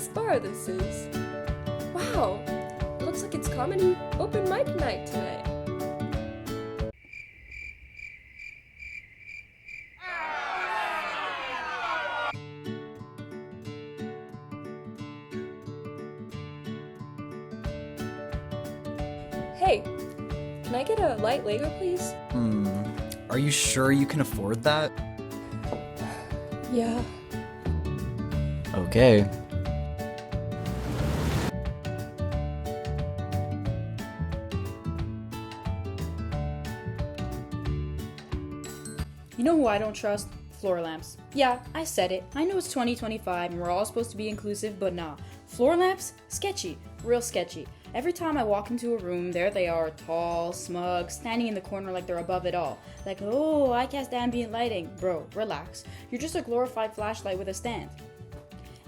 nice bar this is. Wow, looks like it's comedy open mic night tonight. Hey, can I get a light Lego, please? Are you sure you can afford that? Yeah. Okay. You know who I don't trust? Floor lamps. Yeah, I said it. I know it's 2025 and we're all supposed to be inclusive, but nah. Floor lamps? Sketchy. Real sketchy. Every time I walk into a room, there they are, tall, smug, standing in the corner like they're above it all. Like, oh, I cast ambient lighting. Bro, relax. You're just a glorified flashlight with a stand.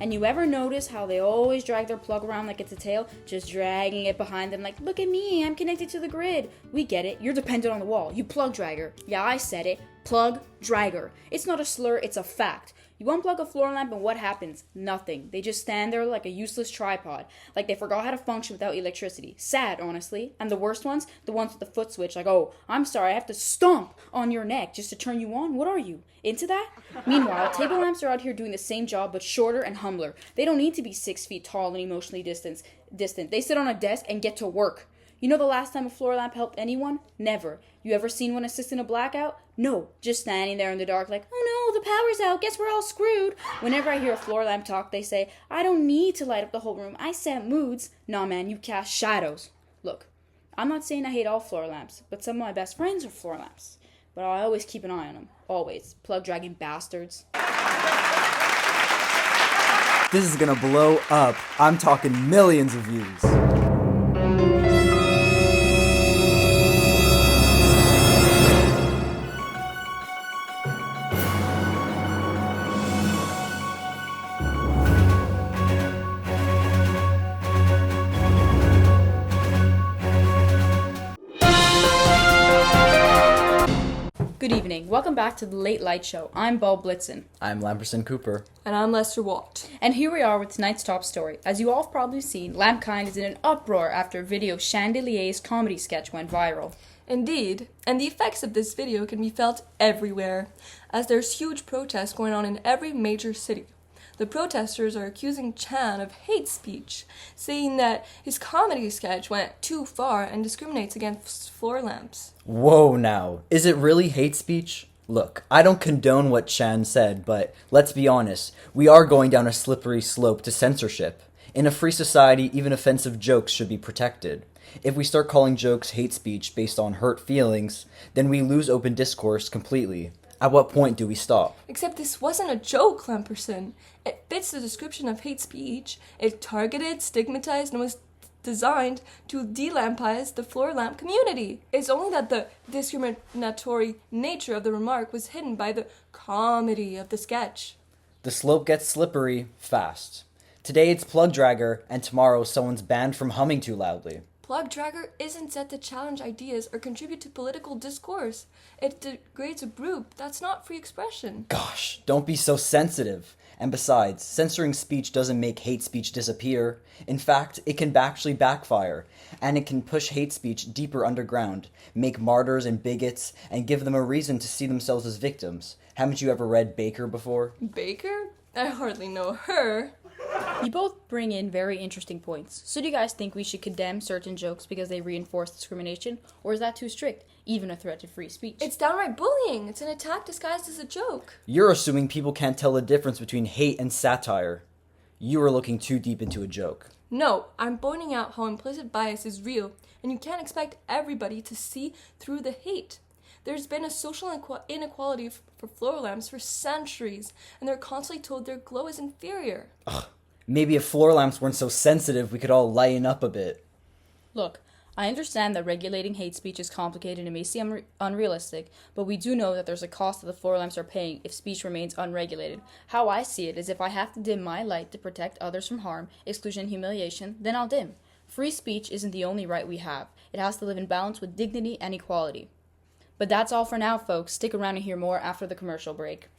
And you ever notice how they always drag their plug around like it's a tail? Just dragging it behind them like, look at me, I'm connected to the grid. We get it, you're dependent on the wall. You plug dragger. Yeah, I said it. Plug dragger. It's not a slur, it's a fact. You unplug a floor lamp and what happens? Nothing. They just stand there like a useless tripod. Like they forgot how to function without electricity. Sad, honestly. And the worst ones? The ones with the foot switch. Like, oh, I'm sorry, I have to stomp on your neck just to turn you on? What are you? Into that? Meanwhile, table lamps are out here doing the same job but shorter and humbler. They don't need to be 6 feet tall and emotionally distant. They sit on a desk and get to work. You know the last time a floor lamp helped anyone? Never. You ever seen one assist in a blackout? No. Just standing there in the dark like, oh no, the power's out, guess we're all screwed. Whenever I hear a floor lamp talk, they say, I don't need to light up the whole room, I set moods. Nah man, you cast shadows. Look, I'm not saying I hate all floor lamps, but some of my best friends are floor lamps. But I always keep an eye on them. Always. Plug dragging bastards. This is gonna blow up. I'm talking millions of views. Good evening. Welcome back to the Late Light Show. I'm Bo Blitzen. I'm Lamperson Cooper. And I'm Lester Watt. And here we are with tonight's top story. As you all have probably seen, Lampkind is in an uproar after a video Chandelier's comedy sketch went viral. Indeed, and the effects of this video can be felt everywhere, as there's huge protests going on in every major city. The protesters are accusing Chan of hate speech, saying that his comedy sketch went too far and discriminates against floor lamps. Whoa now, is it really hate speech? Look, I don't condone what Chan said, but let's be honest, we are going down a slippery slope to censorship. In a free society, even offensive jokes should be protected. If we start calling jokes hate speech based on hurt feelings, then we lose open discourse completely. At what point do we stop? Except this wasn't a joke, Lamperson. It fits the description of hate speech. It targeted, stigmatized, and was designed to de-lampize the floor lamp community. It's only that the discriminatory nature of the remark was hidden by the comedy of the sketch. The slope gets slippery fast. Today it's plug dragger, and tomorrow someone's banned from humming too loudly. Plug dragger isn't set to challenge ideas or contribute to political discourse. It degrades a group. That's not free expression. Gosh, don't be so sensitive. And besides, censoring speech doesn't make hate speech disappear. In fact, it can actually backfire. And it can push hate speech deeper underground, make martyrs and bigots, and give them a reason to see themselves as victims. Haven't you ever read Baker before? Baker? I hardly know her. You both bring in very interesting points. So do you guys think we should condemn certain jokes because they reinforce discrimination? Or is that too strict? Even a threat to free speech? It's downright bullying. It's an attack disguised as a joke. You're assuming people can't tell the difference between hate and satire. You are looking too deep into a joke. No, I'm pointing out how implicit bias is real, and you can't expect everybody to see through the hate. There's been a social inequality for floor lamps for centuries, and they're constantly told their glow is inferior. Ugh. Maybe if floor lamps weren't so sensitive, we could all lighten up a bit. Look, I understand that regulating hate speech is complicated and may seem unrealistic, but we do know that there's a cost that the floor lamps are paying if speech remains unregulated. How I see it is if I have to dim my light to protect others from harm, exclusion, and humiliation, then I'll dim. Free speech isn't the only right we have. It has to live in balance with dignity and equality. But that's all for now, folks. Stick around to hear more after the commercial break.